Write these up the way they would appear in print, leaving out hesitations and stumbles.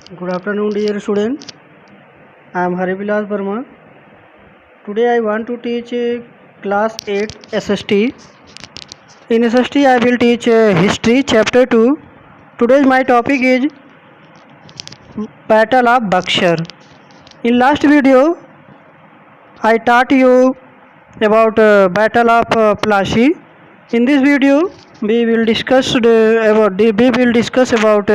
Good afternoon, dear student. I am Haribilas Verma. Today I want to teach class 8 SST. In SST I will teach history chapter 2. Today's my topic is Battle of Buxar. In last video I taught you about Battle of Plassey. In this video we will discuss about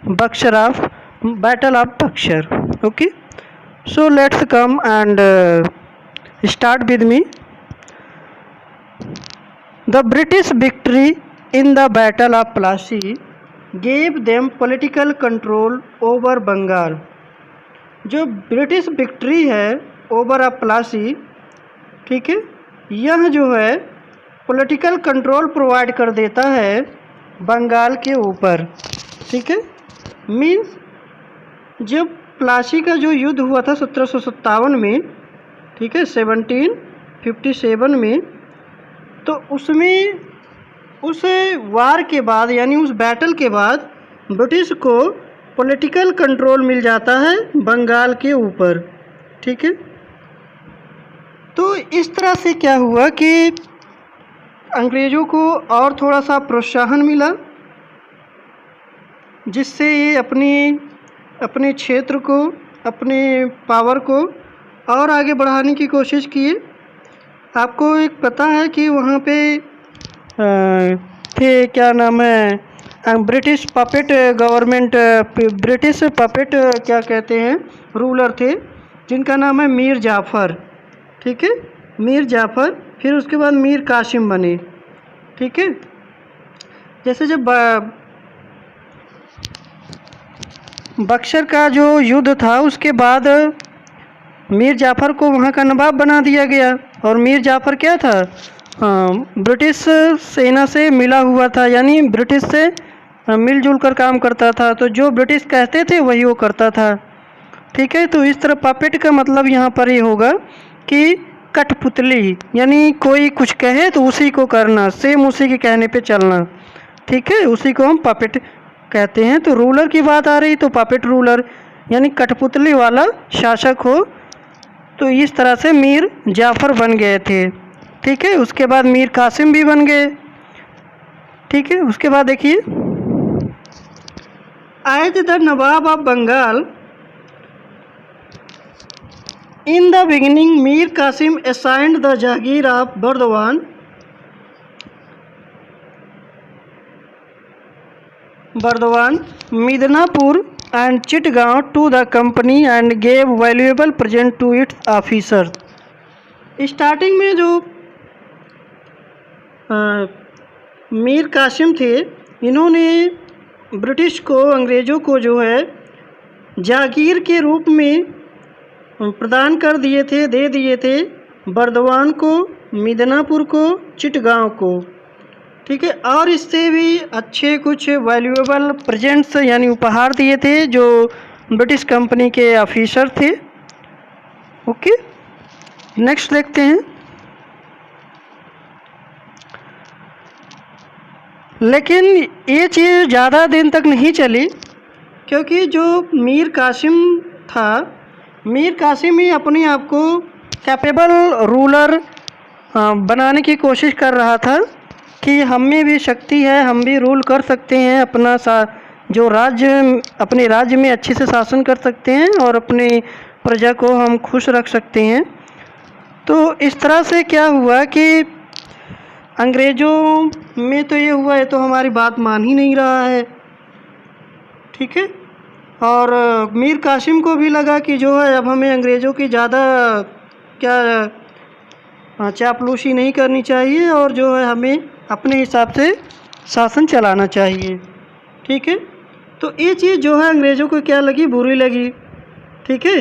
Buxar of Battle of Buxar. Okay. So let's come and start with me. The British victory in the Battle of Plassey gave them political control over Bengal. जो British victory है over of Plassey, ठीक है, यह जो है political control provide कर देता है बंगाल के ऊपर, ठीक है। मीन्स जब प्लासी का जो युद्ध हुआ था 1757 में, ठीक है, 1757 में, तो उसमें उस वार के बाद यानी उस बैटल के बाद ब्रिटिश को पॉलिटिकल कंट्रोल मिल जाता है बंगाल के ऊपर, ठीक है। तो इस तरह से क्या हुआ कि अंग्रेज़ों को और थोड़ा सा प्रोत्साहन मिला, जिससे ये अपने क्षेत्र को, अपने पावर को और आगे बढ़ाने की कोशिश किए। आपको एक पता है कि वहाँ पे थे, क्या नाम है, British puppet government, British puppet क्या कहते हैं, रूलर थे, जिनका नाम है मीर जाफ़र, ठीक है, मीर जाफ़र। फिर उसके बाद मीर कासिम बने, ठीक है। जैसे जब बक्सर का जो युद्ध था उसके बाद मीर जाफ़र को वहाँ का नवाब बना दिया गया, और मीर जाफ़र क्या था, ब्रिटिश सेना से मिला हुआ था, यानी ब्रिटिश से मिलजुल कर काम करता था, तो जो ब्रिटिश कहते थे वही वो करता था, ठीक है। तो इस तरह पपेट का मतलब यहाँ पर ये होगा कि कठपुतली, यानी कोई कुछ कहे तो उसी को करना, सेम उसी के कहने पे चलना, ठीक है, उसी को हम पपेट कहते हैं। तो रूलर की बात आ रही तो पपेट रूलर यानी कठपुतली वाला शासक हो, तो इस तरह से मीर जाफ़र बन गए थे, ठीक है। उसके बाद मीर कासिम भी बन गए, ठीक है। उसके बाद देखिए, as the Nawab of Bengal in the beginning Mir Qasim assigned the jagir of Burdwan, Midnapore and Chittagaon to the company and gave valuable present to its officers. Starting में जो मीर कासिम थे, इन्होंने ब्रिटिश को, अंग्रेज़ों को जो है जागीर के रूप में प्रदान कर दिए थे, दे दिए थे, बर्दवान को, मिदनापुर को, चिटगांव को, ठीक है। और इससे भी अच्छे कुछ वैल्यूएबल प्रेजेंट्स यानी उपहार दिए थे जो ब्रिटिश कंपनी के ऑफिसर थे, ओके। नेक्स्ट देखते हैं। लेकिन ये चीज़ ज़्यादा दिन तक नहीं चली, क्योंकि जो मीर कासिम था, मीर कासिम ही अपने आप को कैपेबल रूलर बनाने की कोशिश कर रहा था कि हम में भी शक्ति है, हम भी रूल कर सकते हैं, अपना जो राज्य, अपने राज्य में अच्छे से शासन कर सकते हैं और अपने प्रजा को हम खुश रख सकते हैं। तो इस तरह से क्या हुआ कि अंग्रेज़ों में तो ये हुआ, ये तो हमारी बात मान ही नहीं रहा है, ठीक है। और मीर कासिम को भी लगा कि जो है अब हमें अंग्रेज़ों की ज़्यादा क्या चापलूसी नहीं करनी चाहिए, और जो है हमें अपने हिसाब से शासन चलाना चाहिए, ठीक है। तो ये चीज़ जो है अंग्रेज़ों को क्या लगी, बुरी लगी, ठीक है।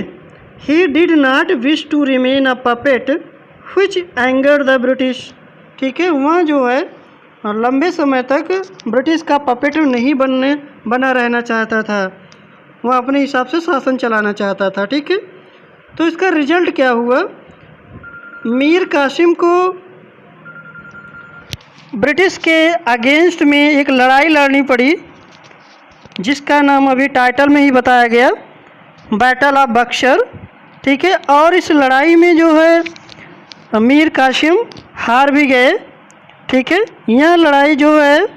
He did not wish to remain a puppet which angered the British, ठीक है। वहाँ जो है लंबे समय तक ब्रिटिश का पपेट नहीं बना रहना चाहता था, वह अपने हिसाब से शासन चलाना चाहता था, ठीक है। तो इसका रिजल्ट क्या हुआ, मीर कासिम को ब्रिटिश के अगेंस्ट में एक लड़ाई लड़नी पड़ी, जिसका नाम अभी टाइटल में ही बताया गया, बैटल ऑफ बक्सर। ठीक है, और इस लड़ाई में जो है मीर कासिम हार भी गए। ठीक है, यह लड़ाई जो है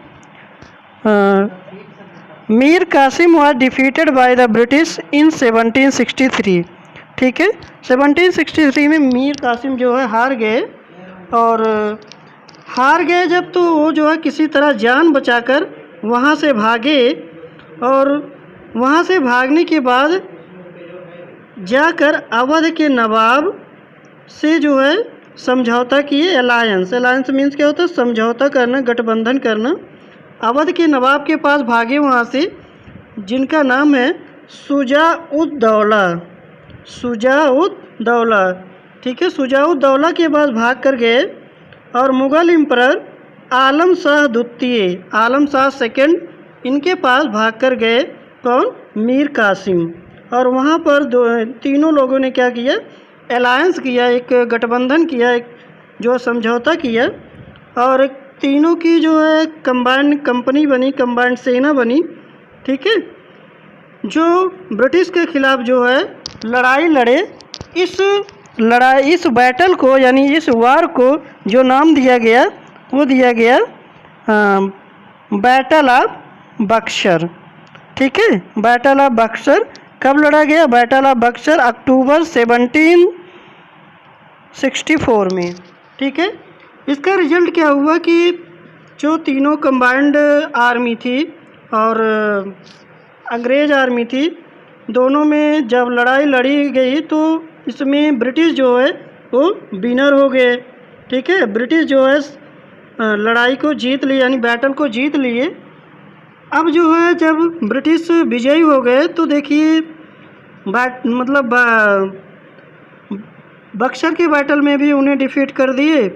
Mir Qasim was defeated by the British in 1763। ठीक है, 1763 में मीर कासिम जो है हार गए, और हार गए जब, तो वो जो है किसी तरह जान बचाकर वहाँ से भागे, और वहाँ से भागने के बाद जाकर अवध के नवाब से जो है समझौता किए। अलायंस मीन्स क्या होता है? समझौता करना, गठबंधन करना। अवध के नवाब के पास भागे वहाँ से, जिनका नाम है शुजा-उद-दौला। ठीक है, शुजा-उद-दौला के पास भाग कर गए, और मुग़ल एम्परर आलम शाह द्वितीय, आलम शाह सेकंड, इनके पास भाग कर गए। कौन? मीर कासिम। और वहाँ पर तीनों लोगों ने क्या किया? अलायंस किया, एक गठबंधन किया, एक जो समझौता किया, और एक तीनों की जो है कंबाइंड कंपनी बनी, कंबाइंड सेना बनी। ठीक है, जो ब्रिटिश के खिलाफ जो है लड़ाई लड़े। इस बैटल को, यानी इस वार को जो नाम दिया गया, वो दिया गया बैटल ऑफ बक्सर। ठीक है, बैटल ऑफ बक्सर कब लड़ा गया? बैटल ऑफ बक्सर अक्टूबर 1764 में। ठीक है, इसका रिजल्ट क्या हुआ कि जो तीनों कंबाइंड आर्मी थी और अंग्रेज़ आर्मी थी, दोनों में जब लड़ाई लड़ी गई तो इसमें ब्रिटिश जो है वो विनर हो गए। ठीक है, ब्रिटिश जो है लड़ाई को जीत ली, यानी बैटल को जीत लिए। अब जो है जब ब्रिटिश विजयी हो गए तो देखिए बक्सर के बैटल में भी उन्हें डिफीट कर दिए,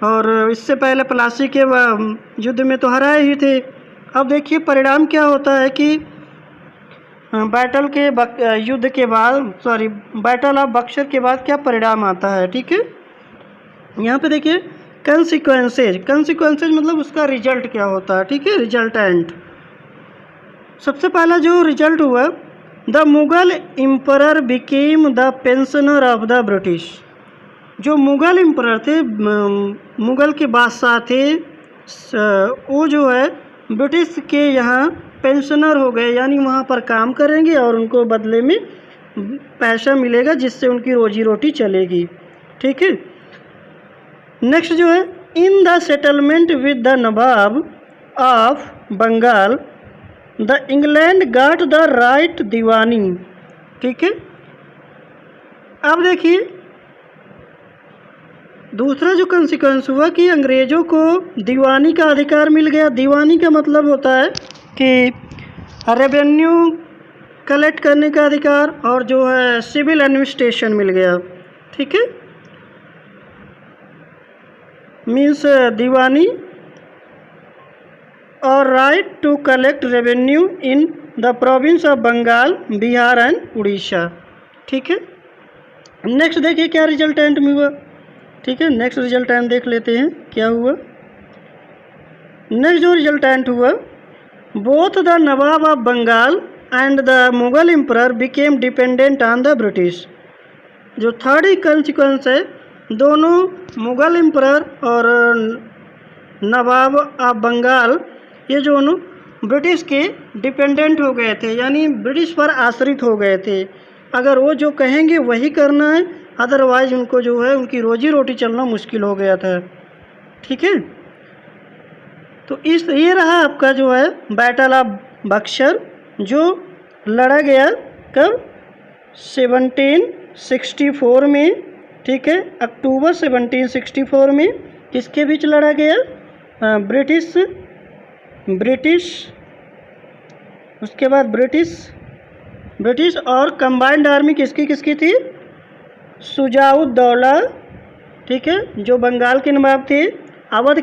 और इससे पहले प्लासी के युद्ध में तो हराए ही थे। अब देखिए परिणाम क्या होता है कि बैटल ऑफ बक्सर के बाद क्या परिणाम आता है। ठीक है, यहाँ पे देखिए कंसिक्वेंसेज मतलब उसका रिजल्ट क्या होता है। ठीक है, रिजल्टेंट। सबसे पहला जो रिजल्ट हुआ, the Mughal emperor became the pensioner of the British. जो मुग़ल एम्परर थे, मुग़ल के बादशाह थे, वो जो है ब्रिटिश के यहाँ पेंशनर हो गए, यानी वहाँ पर काम करेंगे और उनको बदले में पैसा मिलेगा, जिससे उनकी रोजी रोटी चलेगी। ठीक है, नेक्स्ट जो है, in the settlement with the Nawab of Bengal the England got the right Diwani. ठीक है, अब देखिए दूसरा जो कंसिक्वेंस हुआ कि अंग्रेज़ों को दीवानी का अधिकार मिल गया। दीवानी का मतलब होता है कि रेवेन्यू कलेक्ट करने का अधिकार, और जो है सिविल एडमिनिस्ट्रेशन मिल गया। ठीक है, मीन्स दीवानी और right to collect revenue in the province of Bengal, Bihar and Orissa. ठीक है, नेक्स्ट देखिए क्या रिजल्टेंट में हुआ। ठीक है, नेक्स्ट रिजल्टेंट देख लेते हैं क्या हुआ। नेक्स्ट जो रिजल्टेंट हुआ, both the Nawab of Bengal and the Mughal emperor became dependent on the British. जो थर्ड ही कंसिक्वेंस है, दोनों मुग़ल एम्परर और नवाब ऑफ बंगाल, ये दोनों ब्रिटिश के डिपेंडेंट हो गए थे, यानी ब्रिटिश पर आश्रित हो गए थे। अगर वो जो कहेंगे वही करना है, अदरवाइज उनको जो है उनकी रोजी रोटी चलना मुश्किल हो गया था। ठीक है, तो ये रहा आपका जो है बैटल ऑफ बक्सर, जो लड़ा गया कब? 1764 में। ठीक है, अक्टूबर 1764 में। किसके बीच लड़ा गया? ब्रिटिश उसके बाद ब्रिटिश और कंबाइंड आर्मी किसकी थी? शुजा-उद-दौला। ठीक है, जो बंगाल के नवाब थे। अवध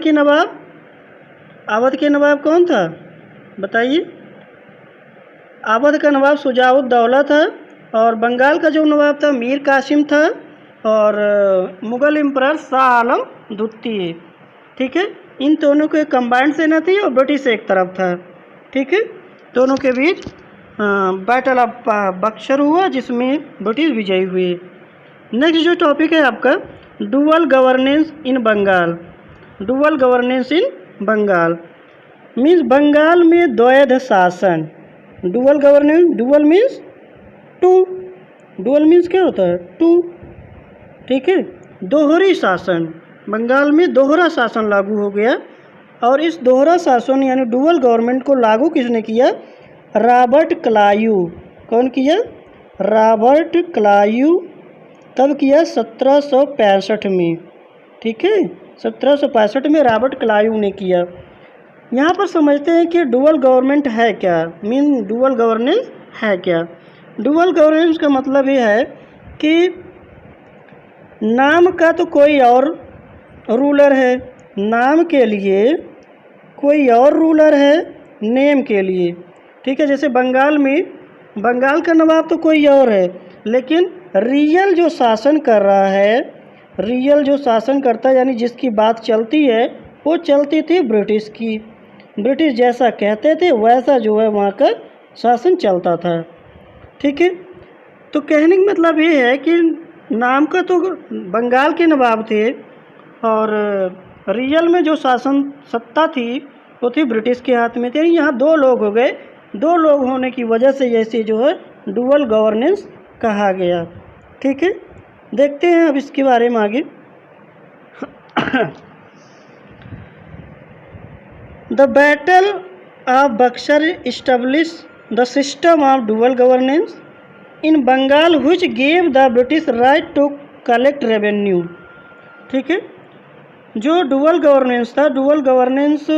के नवाब कौन था बताइए? अवध का नवाब शुजा-उद-दौला था, और बंगाल का जो नवाब था मीर कासिम था, और मुग़ल एम्परर शाह आलम द्वितीय। ठीक है, इन दोनों के कंबाइंड सेना थी और ब्रिटिश एक तरफ था। ठीक है, दोनों के बीच बैटल ऑफ बक्सर हुआ, जिसमें ब्रिटिश विजयी हुए। नेक्स्ट जो टॉपिक है आपका dual governance in Bengal. Dual governance in Bengal means Bengal में द्वैध शासन। Dual governance, dual means two, dual means क्या होता है? टू, ठीक है। दोहरी शासन, बंगाल में दोहरा शासन लागू हो गया। और इस दोहरा शासन यानी डुअल गवर्नमेंट को लागू किसने किया? Robert Clive. कौन किया? Robert Clive. कब किया? 1765 में, ठीक है। 1765 में रॉबर्ट क्लाइव ने किया। यहाँ पर समझते हैं कि डुअल गवर्नमेंट है क्या, मीन डुअल गवर्नेंस है क्या। डुअल गवर्नेंस का मतलब ये है कि नाम का तो कोई और रूलर है, नाम के लिए कोई और रूलर है, नेम के लिए, ठीक है। जैसे बंगाल में बंगाल का नवाब तो कोई और है, लेकिन रियल जो शासन कर रहा है, रियल जो शासन करता है यानी जिसकी बात चलती है, वो चलती थी ब्रिटिश की। ब्रिटिश जैसा कहते थे वैसा जो है वहाँ का शासन चलता था, ठीक है। तो कहने का मतलब ये है कि नाम का तो बंगाल के नवाब थे और रियल में जो शासन सत्ता थी वो थी ब्रिटिश के हाथ में थी। यहाँ दो लोग हो गए, दो लोग होने की वजह से जैसे जो है डुअल गवर्नेंस कहा गया, ठीक है। देखते हैं अब इसके बारे में आगे। The battle of Buxar establish the system of dual governance in Bengal which gave the British right to collect revenue, ठीक है। जो डुअल गवर्नेंस था, dual governance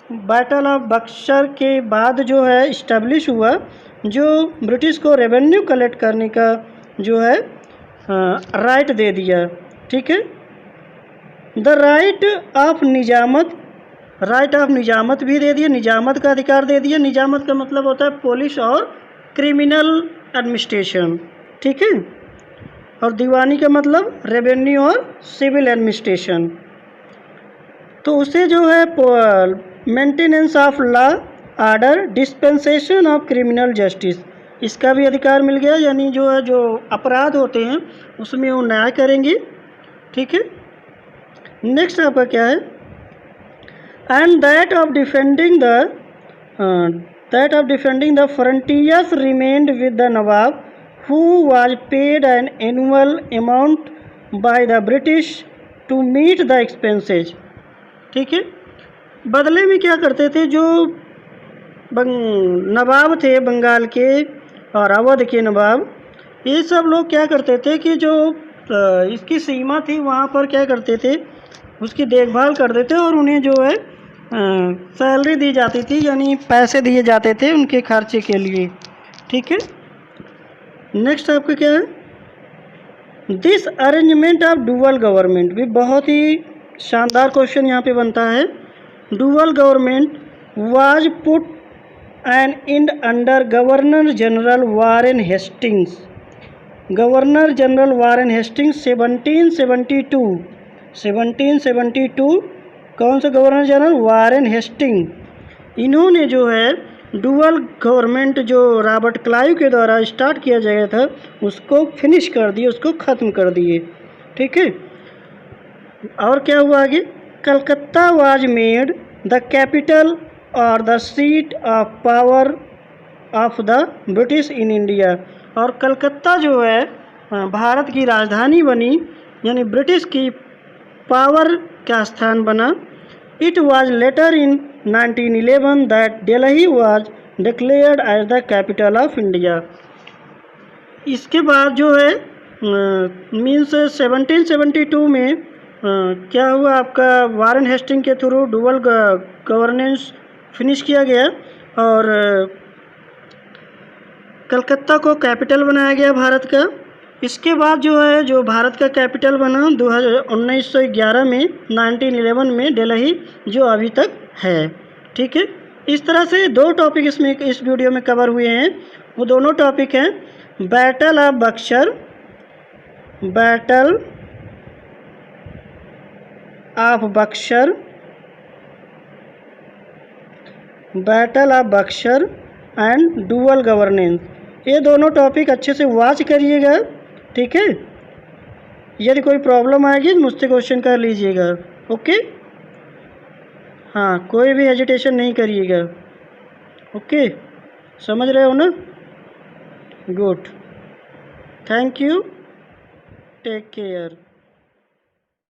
battle of Buxar के बाद जो है इस्टेब्लिश हुआ, जो ब्रिटिश को रेवेन्यू कलेक्ट करने का जो है राइट दे दिया, ठीक है। The right of Nizamat, right of Nizamat भी दे दिया, निजामत का अधिकार दे दिया। निजामत का मतलब होता है पुलिस और क्रिमिनल एडमिनिस्ट्रेशन, ठीक है। और दीवानी का मतलब रेवेन्यू और सिविल एडमिनिस्ट्रेशन। तो उसे जो है maintenance of law, order, dispensation of criminal justice, इसका भी अधिकार मिल गया। यानी जो है जो अपराध होते हैं उसमें वो न्याय करेंगे, ठीक है। नेक्स्ट आपका क्या है? And that of defending the frontiers remained with the nawab who was paid an annual amount by the British to meet the expenses, ठीक है। बदले में क्या करते थे? जो नवाब थे बंगाल के और अवध के नवाब, ये सब लोग क्या करते थे कि जो इसकी सीमा थी वहाँ पर क्या करते थे, उसकी देखभाल करते थे और उन्हें जो है सैलरी दी जाती थी, यानी पैसे दिए जाते थे उनके खर्चे के लिए, ठीक है। नेक्स्ट आपका क्या है? This arrangement of dual government भी बहुत ही शानदार क्वेश्चन यहाँ पे बनता है। Dual government was put an end under governor general Warren Hastings. Governor general Warren Hastings 1772 कौन सा गवर्नर जनरल? Warren Hasting. इन्होंने जो है डुअल गवर्नमेंट जो रॉबर्ट क्लाइव के द्वारा स्टार्ट किया गया था उसको फिनिश कर दिए, उसको ख़त्म कर दिए, ठीक है। और क्या हुआ आगे? Calcutta was made the capital और the seat of power of the British in India. और कलकत्ता जो है भारत की राजधानी बनी, यानी ब्रिटिश की पावर का स्थान बना। It was later in 1911 that Delhi was declared as the capital of India. इसके बाद जो है मीन्स 1772 में क्या हुआ आपका? वारेन हेस्टिंग के थ्रू डुअल गवर्नेंस फिनिश किया गया और कलकत्ता को कैपिटल बनाया गया भारत का। इसके बाद जो है जो भारत का कैपिटल बना 1911 में, 1911 में दिल्ली, जो अभी तक है, ठीक है। इस तरह से दो टॉपिक इसमें इस वीडियो में कवर हुए हैं। वो दोनों टॉपिक हैं battle of Buxar, battle of Buxar, battle of Buxar and dual governance. ये दोनों टॉपिक अच्छे से वॉच करिएगा, ठीक है। यदि कोई प्रॉब्लम आएगी तो मुझसे क्वेश्चन कर लीजिएगा, ओके। हाँ, कोई भी हेजिटेशन नहीं करिएगा, ओके। समझ रहे हो ना? Good, thank you, take care.